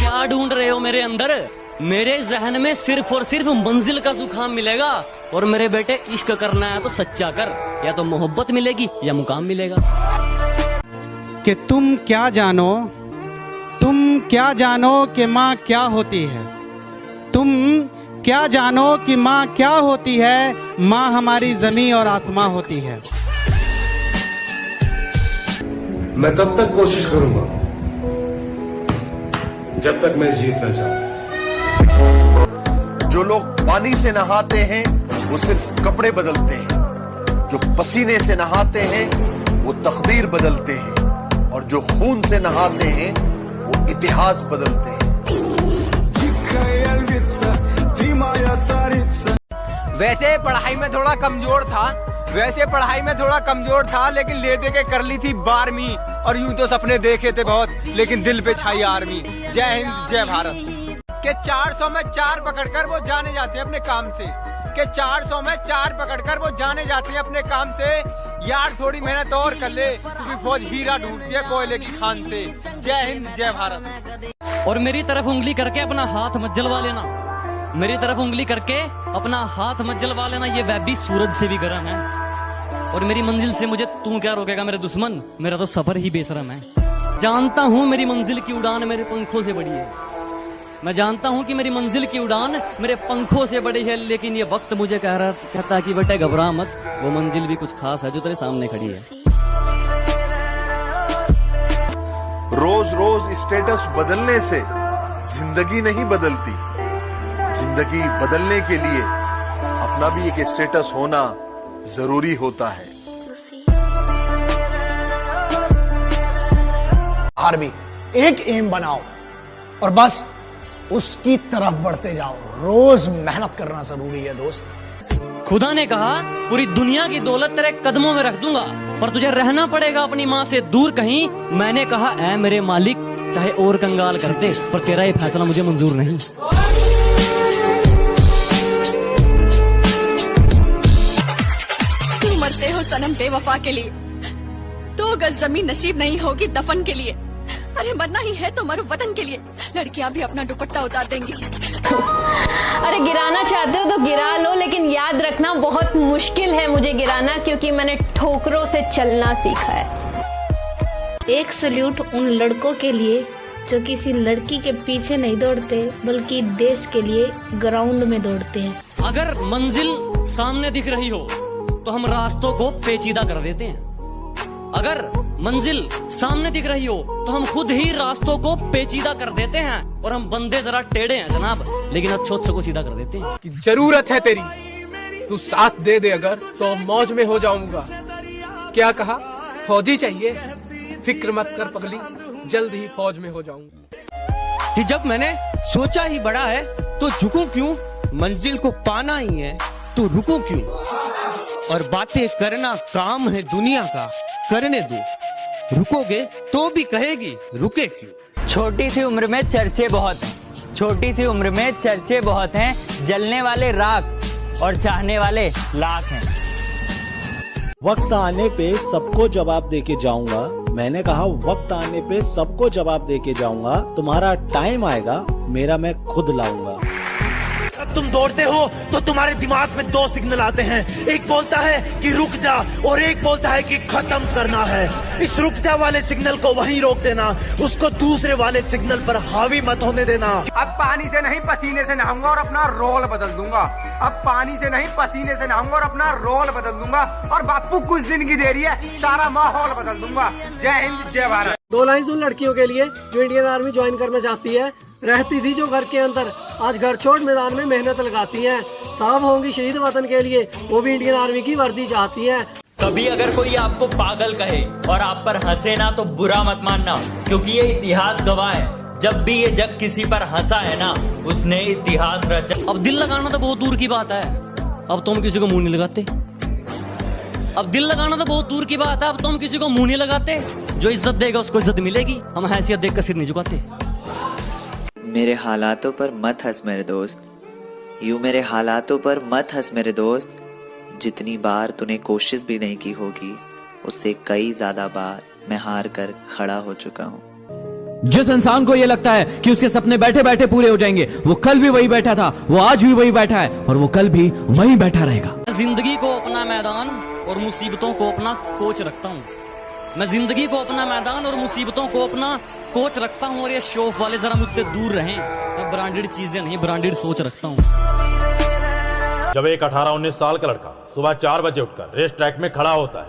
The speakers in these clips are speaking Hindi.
क्या ढूंढ रहे हो मेरे अंदर? मेरे जहन में सिर्फ और सिर्फ मंजिल का जुकाम मिलेगा। और मेरे बेटे, इश्क करना है तो सच्चा कर, या तो मोहब्बत मिलेगी या मुकाम मिलेगा। कि तुम क्या जानो कि माँ क्या होती है। तुम क्या जानो कि माँ क्या होती है। माँ हमारी जमीन और आसमां होती है। मैं तब तक कोशिश करूंगा जब तक मैं जीत न जाऊं। जो लोग पानी से नहाते हैं वो सिर्फ कपड़े बदलते हैं, जो पसीने से नहाते हैं वो तकदीर बदलते हैं, और जो खून से नहाते हैं वो इतिहास बदलते हैं। वैसे पढ़ाई में थोड़ा कमजोर था, लेकिन ले दे के कर ली थी 12वीं। और यूं तो सपने देखे थे बहुत, लेकिन दिल पे छाई आर्मी। जय हिंद जय भारत। के 400 में 4 पकड़कर वो जाने जाते हैं अपने काम से। के 400 में 4 पकड़कर वो जाने जाते हैं अपने काम से। यार थोड़ी मेहनत और कर ले, क्योंकि फौज हीरा ढूंढती है कोयले की खान से। जय हिंद जय भारत। और मेरी तरफ उंगली करके अपना हाथ मत जलवा लेना। मेरी तरफ उंगली करके अपना हाथ मत जलवा लेना। ये वैबी सूरज से भी गर्म है। और मेरी मंजिल से मुझे तू क्या रोकेगा मेरे दुश्मन? मेरा तो सफर ही बेशरम है। जानता हूँ मेरी मंजिल की उड़ान मेरे पंखों से बड़ी है। मैं जानता हूँ कि मेरी मंजिल की उड़ान मेरे पंखों से बड़ी है, लेकिन ये वक्त मुझे कहता है कि बेटे घबरा मत, वो मंजिल भी कुछ खास है जो तेरे सामने खड़ी है। रोज रोज स्टेटस बदलने से जिंदगी नहीं बदलती। जिंदगी बदलने के लिए अपना भी एक स्टेटस होना जरूरी होता है। आर्मी एक एम बनाओ और बस उसकी तरफ बढ़ते जाओ। रोज मेहनत करना जरूरी है दोस्त। खुदा ने कहा पूरी दुनिया की दौलत तेरे कदमों में रख दूंगा, पर तुझे रहना पड़ेगा अपनी माँ से दूर कहीं। मैंने कहा ऐ मेरे मालिक, चाहे और कंगाल कर दे, पर तेरा ये फैसला मुझे मंजूर नहीं। तुम मरते हो सनम बेवफा के लिए, 2 गज जमीन नसीब नहीं होगी दफन के लिए। अरे मरना ही है तो मरो वतन के लिए। लड़कियां भी अपना दुपट्टा उतार देंगी। अरे गिराना चाहते हो तो गिरा लो, लेकिन याद रखना बहुत मुश्किल है मुझे गिराना, क्योंकि मैंने ठोकरों से चलना सीखा है। एक सल्यूट उन लड़कों के लिए जो किसी लड़की के पीछे नहीं दौड़ते, बल्कि देश के लिए ग्राउंड में दौड़ते हैं। अगर मंजिल सामने दिख रही हो तो हम रास्तों को पेचीदा कर देते हैं। अगर मंजिल सामने दिख रही हो तो हम खुद ही रास्तों को पेचीदा कर देते हैं। और हम बंदे जरा टेढ़े हैं जनाब, लेकिन अच्छों को सीधा कर देते हैं। कि जरूरत है तेरी, तू साथ दे दे अगर, तो मौज में हो जाऊंगा। क्या कहा? फौजी चाहिए? फिक्र मत कर पगली, जल्द ही फौज में हो जाऊंगा। कि जब मैंने सोचा ही बड़ा है तो झुकूं क्यों, मंजिल को पाना ही है तो रुकूं क्यों। और बातें करना काम है दुनिया का, करने दो, रुकोगे तो भी कहेगी रुके क्यों। छोटी सी उम्र में चर्चे बहुत हैं, छोटी सी उम्र में चर्चे बहुत हैं। जलने वाले राख और चाहने वाले लाख हैं। वक्त आने पे सबको जवाब देके जाऊंगा। मैंने कहा वक्त आने पे सबको जवाब देके जाऊंगा। तुम्हारा टाइम आएगा, मेरा मैं खुद लाऊंगा। जब तुम दौड़ते हो तो तुम्हारे दिमाग में 2 सिग्नल आते हैं। एक बोलता है कि रुक जा और एक बोलता है कि खत्म करना है। इस रुक जा वाले सिग्नल को वहीं रोक देना, उसको दूसरे वाले सिग्नल पर हावी मत होने देना। अब पानी से नहीं पसीने से नहाऊंगा और अपना रोल बदल दूंगा। अब पानी से नहीं पसीने से नहाऊंगा और अपना रोल बदल दूंगा। और बापू कुछ दिन की देरी है, सारा माहौल बदल दूंगा। जय हिंद जय भारत। 2 लाइन उन लड़कियों के लिए जो इंडियन आर्मी ज्वाइन करना चाहती है। रहती थी जो घर के अंदर, आज घर छोड़ मैदान में मेहनत लगाती हैं। साफ होंगी शहीद वतन के लिए, वो भी इंडियन आर्मी की वर्दी चाहती हैं। कभी अगर कोई आपको पागल कहे और आप पर हंसे ना तो बुरा मत मानना, क्योंकि ये इतिहास गवाह है। जब भी ये जग किसी पर हंसा है ना, उसने इतिहास रचा। अब दिल लगाना तो बहुत दूर की बात है, अब तुम किसी को मुंह नहीं लगाते। अब दिल लगाना तो बहुत दूर की बात है, अब तुम किसी को मुंह नहीं लगाते। जो इज्जत देगा उसको इज्जत मिलेगी, हम हैसियत देख कर सिर नहीं झुकाते। मेरे हालातों पर मत हंस मेरे दोस्त, यूं मेरे हालातों पर मत हंस मेरे दोस्त। जितनी बार तूने कोशिश भी नहीं की होगी, उससे कई ज्यादा बार मैं हार कर खड़ा हो चुका हूँ। जिस इंसान को यह लगता है कि उसके सपने बैठे बैठे पूरे हो जाएंगे, वो कल भी वही बैठा था, वो आज भी वही बैठा है और वो कल भी वही बैठा रहेगा। जिंदगी को अपना मैदान और मुसीबतों को अपना कोच रखता हूँ। मैं जिंदगी को अपना मैदान और मुसीबतों को अपना कोच रखता हूँ। और ये शो ऑफ वाले जरा मुझसे दूर रहें। मैं ब्रांडेड चीजें नहीं, ब्रांडेड सोच रखता हूँ। जब एक 18-19 साल का लड़का सुबह 4 बजे उठकर रेस ट्रैक में खड़ा होता है,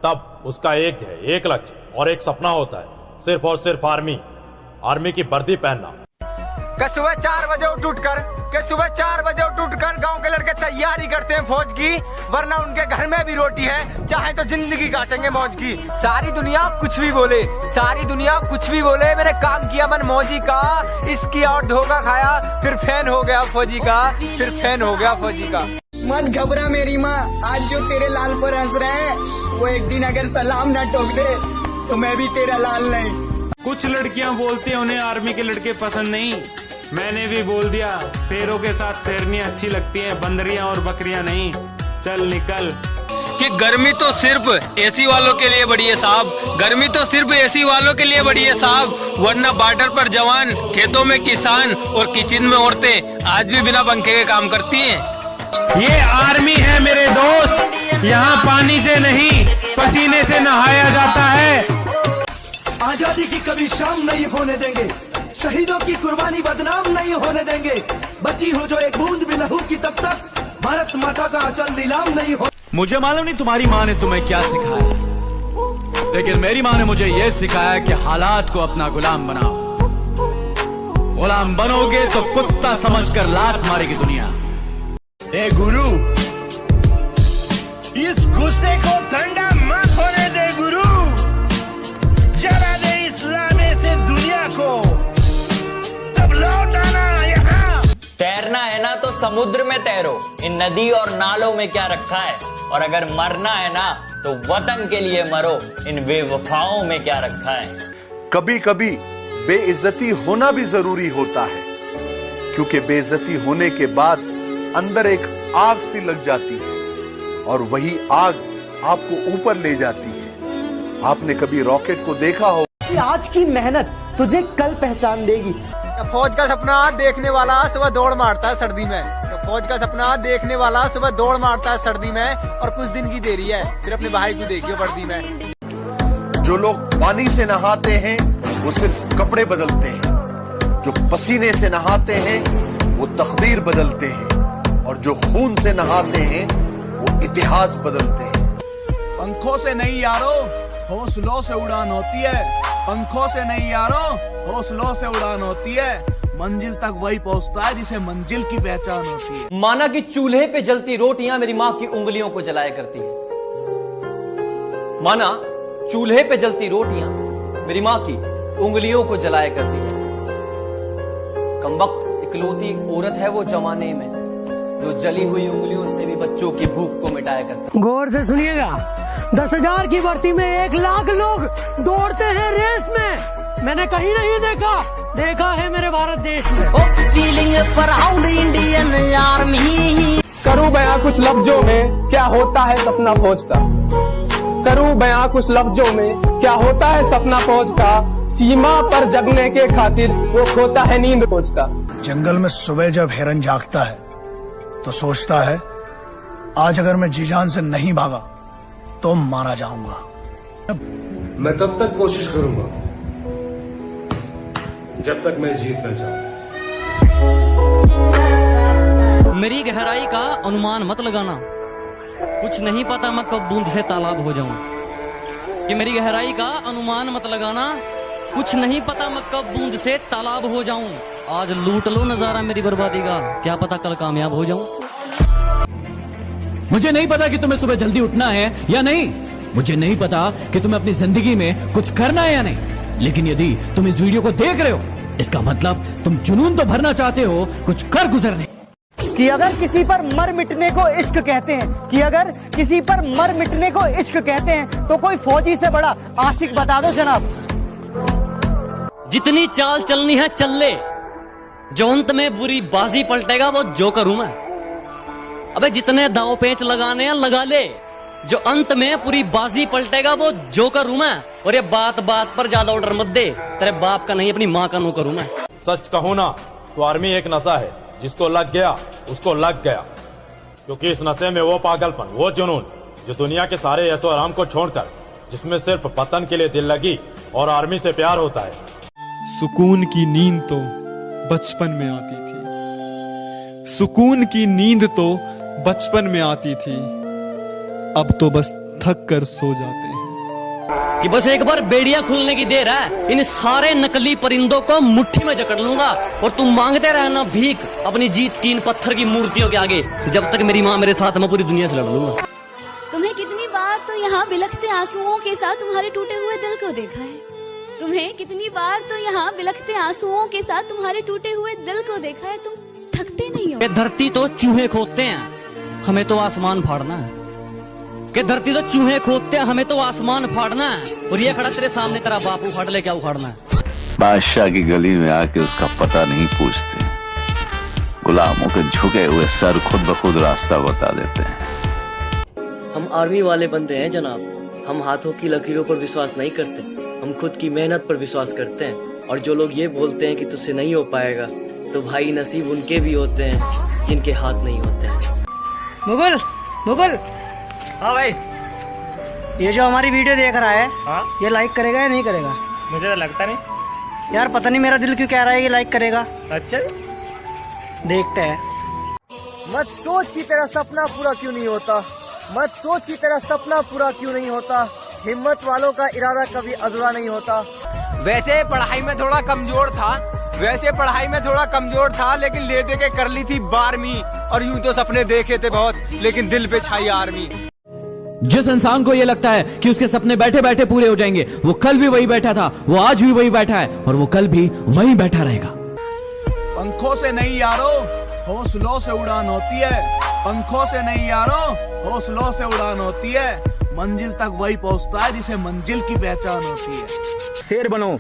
तब उसका एक लक्ष्य और एक सपना होता है, सिर्फ और सिर्फ आर्मी की वर्दी पहनना। सुबह 4 बजे उठ गांव के लड़के तैयारी करते हैं फौज की, वरना उनके घर में भी रोटी है, चाहे तो जिंदगी काटेंगे मौज की। सारी दुनिया कुछ भी बोले, मैंने काम किया मन मौजी का, इसकी और धोखा खाया, फिर फैन हो गया फौजी का। मत घबरा मेरी माँ, आज जो तेरे लाल पर हंस रहे हैं, वो एक दिन अगर सलाम ना ठोक दे तो मैं भी तेरा लाल नहीं। कुछ लड़कियां बोलती हैं उन्हें आर्मी के लड़के पसंद नहीं। मैंने भी बोल दिया, शेरों के साथ शेरनियां अच्छी लगती हैं, बंदरियां और बकरियां नहीं। चल निकल। कि गर्मी तो सिर्फ एसी वालों के लिए बड़ी है साहब, गर्मी तो सिर्फ एसी वालों के लिए बड़ी है साहब, वरना बॉर्डर पर जवान, खेतों में किसान और किचन में औरतें आज भी बिना पंखे के काम करती हैं। ये आर्मी है मेरे दोस्त, यहाँ पानी से नहीं पसीने से नहाया जाता है। आजादी की कभी शाम नहीं होने देंगे, शहीदों की कुर्बानी बदनाम नहीं होने देंगे। बची हो जो एक बूंद भी लहू की, तब तक भारत माता का अचल नीलाम नहीं हो। मुझे मालूम नहीं तुम्हारी माँ ने तुम्हें क्या सिखाया, लेकिन मेरी माँ ने मुझे यह सिखाया कि हालात को अपना गुलाम बनाओ। गुलाम बनोगे तो कुत्ता समझकर लात मारेगी दुनिया। ए गुरु, इस गुस्से को ठंडा मत होने दे गुरु, जला दे इस्लाम से दुनिया को, तब लौट आना यहाँ। तैरना है ना तो समुद्र में तैरो, इन नदी और नालों में क्या रखा है। और अगर मरना है ना तो वतन के लिए मरो, इन बेवफाओं में क्या रखा है। कभी कभी बेइज्जती होना भी जरूरी होता है, क्योंकि बेइज्जती होने के बाद अंदर एक आग सी लग जाती है और वही आग आपको ऊपर ले जाती है। आपने कभी रॉकेट को देखा हो? आज की मेहनत तुझे कल पहचान देगी। फौज का सपना देखने वाला सुबह दौड़ मारता है सर्दी में, फौज का सपना देखने वाला सुबह दौड़ मारता है सर्दी में, और कुछ दिन की देरी है, फिर अपने भाई को देखियो वर्दी में। जो लोग पानी से नहाते हैं वो सिर्फ कपड़े बदलते हैं, जो पसीने से नहाते हैं वो तकदीर बदलते हैं, और जो खून से नहाते हैं वो इतिहास बदलते हैं। पंखों से नहीं यारो, हौसलों से उड़ान होती है। पंखों से नहीं यारो, हौसलों से उड़ान होती है। मंजिल तक वही पहुंचता है जिसे मंजिल की पहचान होती है। माना कि चूल्हे पे जलती रोटियां मेरी माँ की उंगलियों को जलाया करती है। माना चूल्हे पे जलती रोटियां मेरी माँ की उंगलियों को जलाया करती है। कमबख्त इकलौती औरत है वो जमाने में, जो जली हुई उंगलियों से भी बच्चों की भूख को मिटाया करता है। गौर से सुनिएगा, 10,000 की भर्ती में 1 लाख लोग दौड़ते हैं रेस में। मैंने कहीं नहीं देखा है मेरे भारत देश में। Feeling proud Indian army. करूं बयां कुछ लफ्जों में क्या होता है सपना फौज का, करूं बयां कुछ लफ्जों में क्या होता है सपना फौज का। सीमा पर जगने के खातिर वो खोता है नींद फौज का। जंगल में सुबह जब हिरन जागता है तो सोचता है, आज अगर मैं जी जान से नहीं भागा तो मारा जाऊंगा। मैं तब तक कोशिश करूंगा जब तक मैं जीत न जाऊं। मेरी गहराई का अनुमान मत लगाना, कुछ नहीं पता मैं कब बूंद से तालाब हो जाऊं। कि मेरी गहराई का अनुमान मत लगाना, कुछ नहीं पता मैं कब बूंद से तालाब हो जाऊं। आज लूट लो नजारा मेरी बर्बादी का, क्या पता कल कामयाब हो जाऊं। मुझे नहीं पता कि तुम्हें सुबह जल्दी उठना है या नहीं, मुझे नहीं पता कि तुम्हें अपनी जिंदगी में कुछ करना है या नहीं, लेकिन यदि तुम इस वीडियो को देख रहे हो, इसका मतलब तुम जुनून तो भरना चाहते हो, कुछ कर गुजरने। कि अगर किसी पर मर मिटने को इश्क कहते हैं, कि अगर किसी पर मर मिटने को इश्क कहते हैं, तो कोई फौजी से बड़ा आशिक बता दो जनाब। जितनी चाल चलनी है चल ले, जो अंत में बुरी बाजी पलटेगा वो जोकर हूं मैं। अबे जितने दाव पेंच लगाने हैं लगा ले, जो अंत में पूरी बाजी पलटेगा वो जोकर हूं मैं। और ये बात बात पर ज्यादा ऑर्डर मत दे, तेरे बाप का नहीं अपनी माँ का नौकर हूं मैं। सच कहूँ ना तो आर्मी एक नशा है, जिसको लग गया उसको लग गया। क्योंकि इस नशे में वो पागलपन, वो जुनून जो दुनिया के सारे ऐशो आराम को छोड़कर जिसमें सिर्फ पतन के लिए दिल लगी और आर्मी से प्यार होता है। सुकून की नींद तो बचपन में आती थी, सुकून की नींद तो बचपन में आती थी, अब तो बस थक कर सो जाते हैं। कि बस एक बार बेड़िया खुलने की देर है, इन सारे नकली परिंदों को मुट्ठी में जकड़ लूंगा और तुम मांगते रहना भीख अपनी जीत की इन पत्थर की मूर्तियों के आगे, जब तक मेरी माँ मेरे साथ मैं पूरी दुनिया से लड़ लूंगा। तुम्हें कितनी बार तो यहाँ बिलखते आंसुओं के साथ तुम्हारे टूटे हुए दिल को देखा है। तुम्हें कितनी बार तो यहाँ बिलखते आंसुओं के साथ तुम्हारे टूटे हुए दिल को देखा है। तुम थकते नहीं हो। ये धरती तो चूहे खोदते हैं, हमें तो आसमान फाड़ना है। कि धरती तो चूहे खोदते हैं, हमें तो आसमान फाड़ना है। और ये खड़ा तेरे सामने तेरा बाप उखाड़ ले, क्या उखाड़ना है? बादशाह की गली में आके उसका पता नहीं पूछते, गुलामों के झुके हुए सर खुद ब खुद रास्ता बता देते हैं। हम आर्मी वाले बंदे हैं जनाब, हम हाथों की लकीरों पर विश्वास नहीं करते, हम खुद की मेहनत पर विश्वास करते हैं। और जो लोग ये बोलते हैं कि तुझसे नहीं हो पाएगा, तो भाई नसीब उनके भी होते हैं जिनके हाथ नहीं होते हैं। मुगल, मुगल। हाँ भाई, ये जो हमारी वीडियो देख रहा है, हाँ? ये लाइक करेगा या नहीं करेगा? मुझे तो लगता नहीं यार, पता नहीं मेरा दिल क्यों कह रहा है ये लाइक करेगा। अच्छा, देखते हैं। मत सोच की तेरा सपना पूरा क्यों नहीं होता, मत सोच की तेरा सपना पूरा क्यों नहीं होता, हिम्मत वालों का इरादा कभी अधूरा नहीं होता। वैसे पढ़ाई में थोड़ा कमजोर था, लेकिन ले दे के कर ली थी 12वीं। और यूं तो सपने देखे थे बहुत, लेकिन दिल पे छाई आर्मी। जिस इंसान को ये लगता है कि उसके सपने बैठे बैठे पूरे हो जाएंगे, वो कल भी वही बैठा था, वो आज भी वही बैठा है और वो कल भी वही बैठा रहेगा। पंखों से नहीं यारो, हौसलों से उड़ान होती है। पंखों से नहीं यारो, हौसलों से उड़ान होती है। मंजिल तक वही पहुंचता है जिसे मंजिल की पहचान होती है। शेर बनो,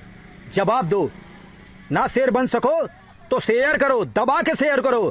जवाब दो। ना शेर बन सको तो शेयर करो, दबा के शेयर करो।